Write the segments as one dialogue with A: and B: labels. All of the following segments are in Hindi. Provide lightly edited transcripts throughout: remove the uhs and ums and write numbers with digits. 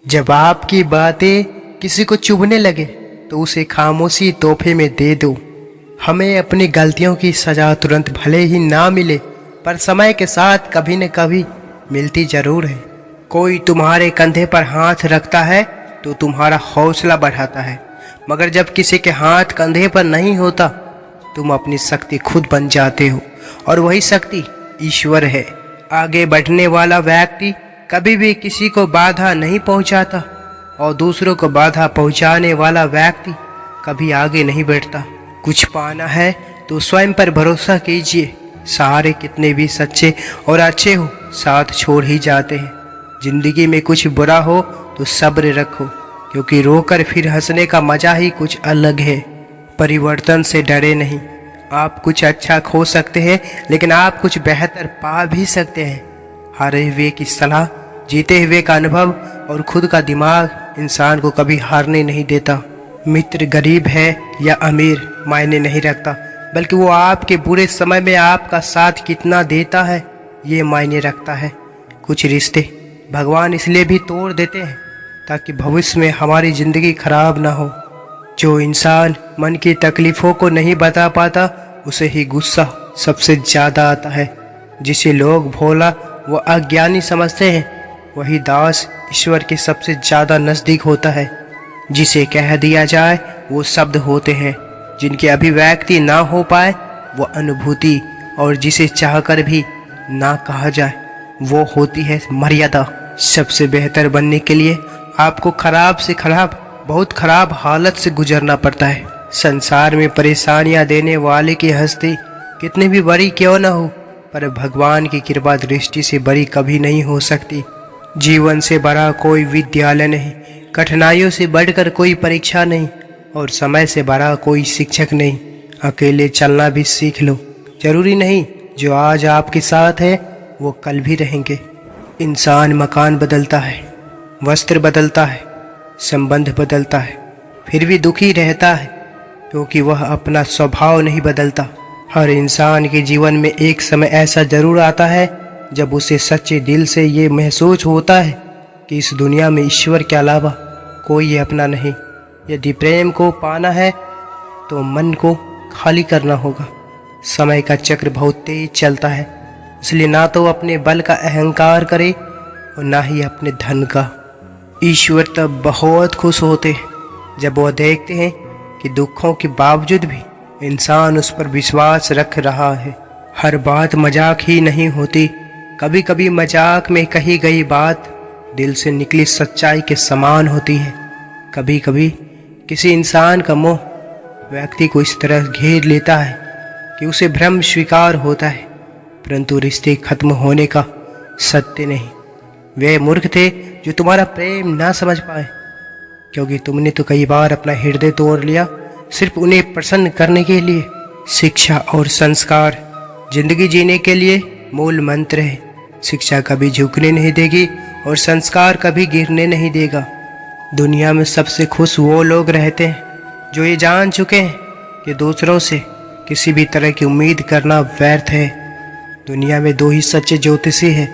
A: जब आपकी बातें किसी को चुभने लगे तो उसे खामोशी तोहफे में दे दो। हमें अपनी गलतियों की सजा तुरंत भले ही ना मिले, पर समय के साथ कभी न कभी मिलती जरूर है। कोई तुम्हारे कंधे पर हाथ रखता है तो तुम्हारा हौसला बढ़ाता है, मगर जब किसी के हाथ कंधे पर नहीं होता तुम अपनी शक्ति खुद बन जाते हो, और वही शक्ति ईश्वर है। आगे बढ़ने वाला व्यक्ति कभी भी किसी को बाधा नहीं पहुंचाता, और दूसरों को बाधा पहुंचाने वाला व्यक्ति कभी आगे नहीं बढ़ता। कुछ पाना है तो स्वयं पर भरोसा कीजिए। सहारे कितने भी सच्चे और अच्छे हो, साथ छोड़ ही जाते हैं। जिंदगी में कुछ बुरा हो तो सब्र रखो, क्योंकि रोकर फिर हंसने का मजा ही कुछ अलग है। परिवर्तन से डरे नहीं। आप कुछ अच्छा खो सकते हैं, लेकिन आप कुछ बेहतर पा भी सकते हैं। हारे हुए की सलाह, जीते हुए का अनुभव और खुद का दिमाग इंसान को कभी हारने नहीं देता। मित्र गरीब है या अमीर मायने नहीं रखता, बल्कि वो आपके बुरे समय में आपका साथ कितना देता है ये मायने रखता है। कुछ रिश्ते भगवान इसलिए भी तोड़ देते हैं ताकि भविष्य में हमारी ज़िंदगी खराब ना हो। जो इंसान मन की तकलीफ़ों को नहीं बता पाता उसे ही गुस्सा सबसे ज़्यादा आता है। जिसे लोग भोला व अज्ञानी समझते हैं, वही दास ईश्वर के सबसे ज़्यादा नज़दीक होता है। जिसे कह दिया जाए वो शब्द होते हैं, जिनकी अभिव्यक्ति ना हो पाए वो अनुभूति, और जिसे चाहकर भी ना कहा जाए वो होती है मर्यादा। सबसे बेहतर बनने के लिए आपको खराब से खराब, बहुत खराब हालत से गुजरना पड़ता है। संसार में परेशानियां देने वाले की हस्ती कितनी भी बड़ी क्यों ना हो, पर भगवान की कृपा दृष्टि से बड़ी कभी नहीं हो सकती। जीवन से बड़ा कोई विद्यालय नहीं, कठिनाइयों से बढ़कर कोई परीक्षा नहीं, और समय से बड़ा कोई शिक्षक नहीं। अकेले चलना भी सीख लो। जरूरी नहीं जो आज आपके साथ है वो कल भी रहेंगे। इंसान मकान बदलता है, वस्त्र बदलता है, संबंध बदलता है, फिर भी दुखी रहता है, क्योंकि वह अपना स्वभाव नहीं बदलता। हर इंसान के जीवन में एक समय ऐसा जरूर आता है जब उसे सच्चे दिल से ये महसूस होता है कि इस दुनिया में ईश्वर के अलावा कोई अपना नहीं। यदि प्रेम को पाना है तो मन को खाली करना होगा। समय का चक्र बहुत तेज चलता है, इसलिए ना तो अपने बल का अहंकार करे और ना ही अपने धन का। ईश्वर तब बहुत खुश होते हैं जब वह देखते हैं कि दुखों के बावजूद भी इंसान उस पर विश्वास रख रहा है। हर बात मजाक ही नहीं होती। कभी कभी मजाक में कही गई बात दिल से निकली सच्चाई के समान होती है। कभी कभी किसी इंसान का मोह व्यक्ति को इस तरह घेर लेता है कि उसे भ्रम स्वीकार होता है, परंतु रिश्ते खत्म होने का सत्य नहीं। वे मूर्ख थे जो तुम्हारा प्रेम ना समझ पाए, क्योंकि तुमने तो कई बार अपना हृदय तोड़ लिया सिर्फ उन्हें प्रसन्न करने के लिए। शिक्षा और संस्कार जिंदगी जीने के लिए मूल मंत्र है। शिक्षा कभी झुकने नहीं देगी और संस्कार कभी गिरने नहीं देगा। दुनिया में सबसे खुश वो लोग रहते हैं जो ये जान चुके हैं कि दूसरों से किसी भी तरह की उम्मीद करना व्यर्थ है। दुनिया में दो ही सच्चे ज्योतिषी हैं,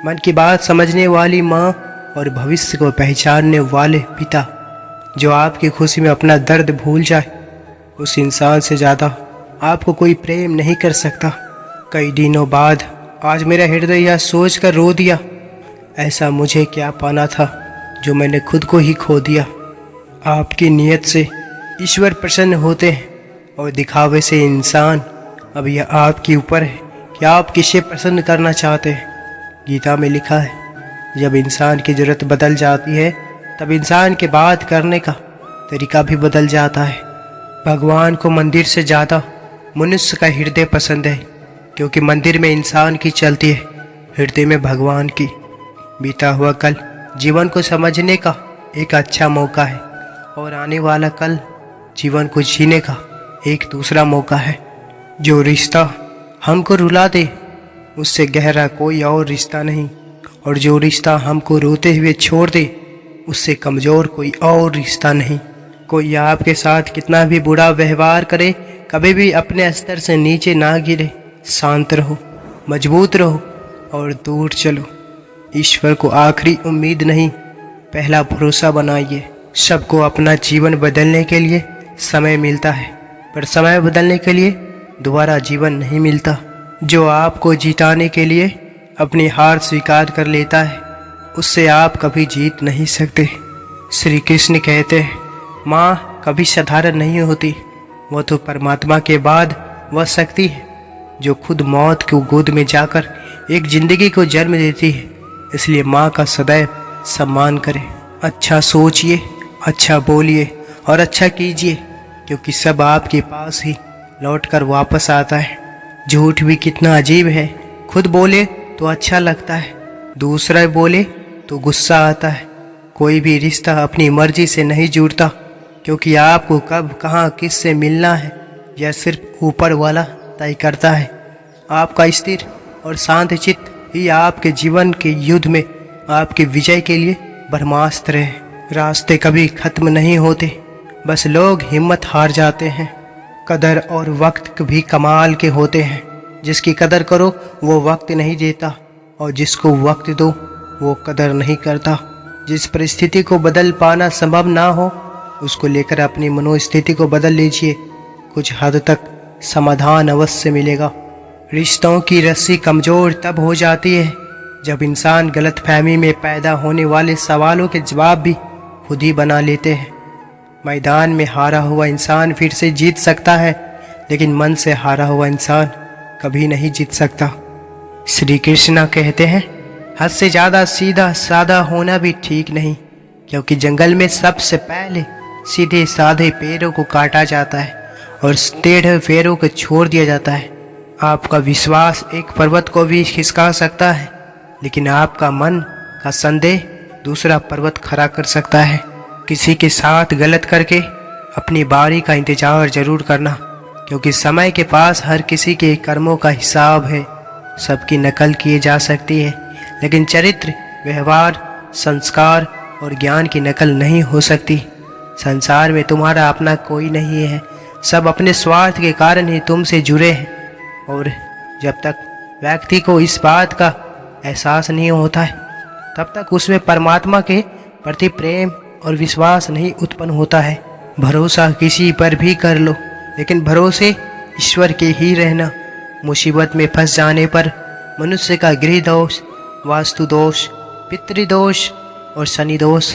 A: मन की बात समझने वाली माँ और भविष्य को पहचानने वाले पिता। जो आपकी खुशी में अपना दर्द भूल जाए, उस इंसान से ज़्यादा आपको कोई प्रेम नहीं कर सकता। कई दिनों बाद आज मेरा हृदय यह सोच कर रो दिया, ऐसा मुझे क्या पाना था जो मैंने खुद को ही खो दिया। आपकी नीयत से ईश्वर प्रसन्न होते हैं और दिखावे से इंसान। अब यह आपके ऊपर है कि आप किसे प्रसन्न करना चाहते हैं। गीता में लिखा है, जब इंसान की ज़रूरत बदल जाती है तब इंसान के बात करने का तरीका भी बदल जाता है। भगवान को मंदिर से ज़्यादा मनुष्य का हृदय पसंद है, क्योंकि मंदिर में इंसान की चलती है, हृदय में भगवान की। बीता हुआ कल जीवन को समझने का एक अच्छा मौका है, और आने वाला कल जीवन को जीने का एक दूसरा मौका है। जो रिश्ता हमको रुला दे उससे गहरा कोई और रिश्ता नहीं, और जो रिश्ता हमको रोते हुए छोड़ दे उससे कमज़ोर कोई और रिश्ता नहीं। कोई आपके साथ कितना भी बुरा व्यवहार करे, कभी भी अपने स्तर से नीचे ना गिरे। शांत रहो, मजबूत रहो और दूर चलो। ईश्वर को आखिरी उम्मीद नहीं, पहला भरोसा बनाइए। सबको अपना जीवन बदलने के लिए समय मिलता है, पर समय बदलने के लिए दोबारा जीवन नहीं मिलता। जो आपको जिताने के लिए अपनी हार स्वीकार कर लेता है, उससे आप कभी जीत नहीं सकते। श्री कृष्ण कहते हैं, माँ कभी साधारण नहीं होती, वह तो परमात्मा के बाद वह शक्ति है जो खुद मौत को गोद में जाकर एक जिंदगी को जन्म देती है। इसलिए माँ का सदैव सम्मान करें। अच्छा सोचिए, अच्छा बोलिए और अच्छा कीजिए, क्योंकि सब आपके पास ही लौटकर वापस आता है। झूठ भी कितना अजीब है, खुद बोले तो अच्छा लगता है, दूसरा बोले तो गुस्सा आता है। कोई भी रिश्ता अपनी मर्जी से नहीं जुड़ता, क्योंकि आपको कब कहाँ किससे मिलना है यह सिर्फ ऊपर वाला तय करता है। आपका स्थिर और शांत चित्त ही आपके जीवन के युद्ध में आपके विजय के लिए ब्रह्मास्त्र है। रास्ते कभी खत्म नहीं होते, बस लोग हिम्मत हार जाते हैं। कदर और वक्त भी कमाल के होते हैं। जिसकी कदर करो वो वक्त नहीं देता, और जिसको वक्त दो वो कदर नहीं करता। जिस परिस्थिति को बदल पाना संभव ना हो, उसको लेकर अपनी मनोस्थिति को बदल लीजिए। कुछ हद तक समाधान अवश्य मिलेगा। रिश्तों की रस्सी कमज़ोर तब हो जाती है जब इंसान गलतफहमी में पैदा होने वाले सवालों के जवाब भी खुद ही बना लेते हैं। मैदान में हारा हुआ इंसान फिर से जीत सकता है, लेकिन मन से हारा हुआ इंसान कभी नहीं जीत सकता। श्री कृष्ण कहते हैं, हद से ज़्यादा सीधा साधा होना भी ठीक नहीं, क्योंकि जंगल में सबसे पहले सीधे साधे पेड़ों को काटा जाता है और टेढ़े पेड़ों को छोड़ दिया जाता है। आपका विश्वास एक पर्वत को भी खिसका सकता है, लेकिन आपका मन का संदेह दूसरा पर्वत खड़ा कर सकता है। किसी के साथ गलत करके अपनी बारी का इंतजार जरूर करना, क्योंकि समय के पास हर किसी के कर्मों का हिसाब है। सबकी नकल की जा सकती है, लेकिन चरित्र, व्यवहार, संस्कार और ज्ञान की नकल नहीं हो सकती। संसार में तुम्हारा अपना कोई नहीं है, सब अपने स्वार्थ के कारण ही तुमसे जुड़े हैं। और जब तक व्यक्ति को इस बात का एहसास नहीं होता है, तब तक उसमें परमात्मा के प्रति प्रेम और विश्वास नहीं उत्पन्न होता है। भरोसा किसी पर भी कर लो, लेकिन भरोसे ईश्वर के ही रहना। मुसीबत में फंस जाने पर मनुष्य का गृह दोष, वास्तु दोष, पितृदोष और शनि दोष,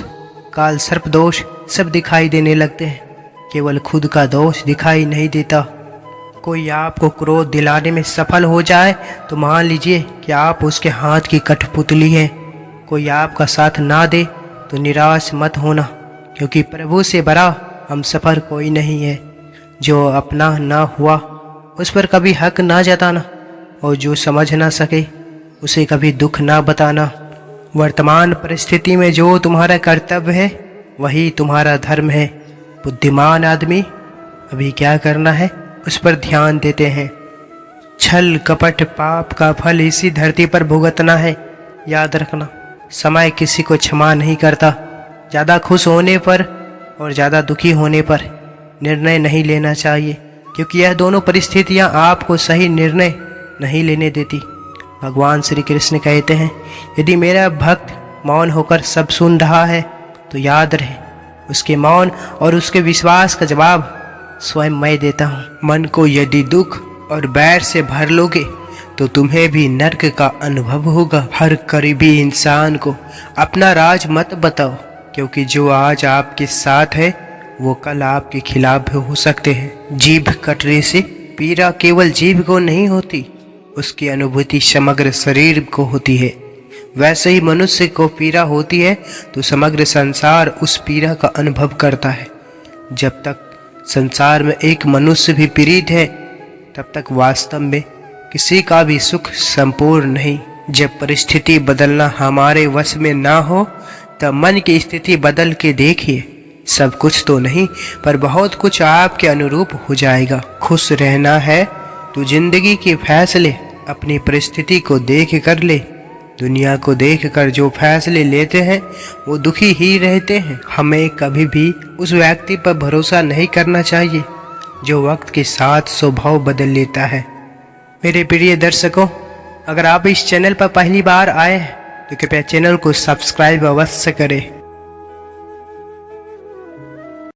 A: काल सर्प दोष सब दिखाई देने लगते हैं। केवल खुद का दोष दिखाई नहीं देता। कोई आपको क्रोध दिलाने में सफल हो जाए तो मान लीजिए कि आप उसके हाथ की कठपुतली हैं। कोई आपका साथ ना दे तो निराश मत होना, क्योंकि प्रभु से बड़ा हम सफ़र कोई नहीं है। जो अपना ना हुआ उस पर कभी हक ना जताना, और जो समझ ना सके उसे कभी दुख ना बताना। वर्तमान परिस्थिति में जो तुम्हारा कर्तव्य है वही तुम्हारा धर्म है। बुद्धिमान आदमी अभी क्या करना है उस पर ध्यान देते हैं। छल कपट पाप का फल इसी धरती पर भुगतना है। याद रखना, समय किसी को क्षमा नहीं करता। ज़्यादा खुश होने पर और ज़्यादा दुखी होने पर निर्णय नहीं लेना चाहिए, क्योंकि यह दोनों परिस्थितियां आपको सही निर्णय नहीं लेने देती। भगवान श्री कृष्ण कहते हैं, यदि मेरा भक्त मौन होकर सब सुन रहा है तो याद रहे, उसके मौन और उसके विश्वास का जवाब स्वयं मैं देता हूँ। मन को यदि दुख और बैर से भर लोगे तो तुम्हें भी नर्क का अनुभव होगा। हर करीबी इंसान को अपना राज मत बताओ, क्योंकि जो आज आपके साथ है वो कल आपके खिलाफ भी हो सकते हैं। जीभ कटने से पीड़ा केवल जीभ को नहीं होती, उसकी अनुभूति समग्र शरीर को होती है। वैसे ही मनुष्य को पीड़ा होती है तो समग्र संसार उस पीड़ा का अनुभव करता है। जब तक संसार में एक मनुष्य भी पीड़ित है, तब तक वास्तव में किसी का भी सुख संपूर्ण नहीं। जब परिस्थिति बदलना हमारे वश में ना हो, तब मन की स्थिति बदल के देखिए। सब कुछ तो नहीं, पर बहुत कुछ आपके अनुरूप हो जाएगा। खुश रहना है तो जिंदगी के फैसले अपनी परिस्थिति को देख कर ले। दुनिया को देखकर जो फैसले लेते हैं वो दुखी ही रहते हैं। हमें कभी भी उस व्यक्ति पर भरोसा नहीं करना चाहिए जो वक्त के साथ स्वभाव बदल लेता है। मेरे प्रिय दर्शकों, अगर आप इस चैनल पर पहली बार आए हैं तो कृपया चैनल को सब्सक्राइब अवश्य करें।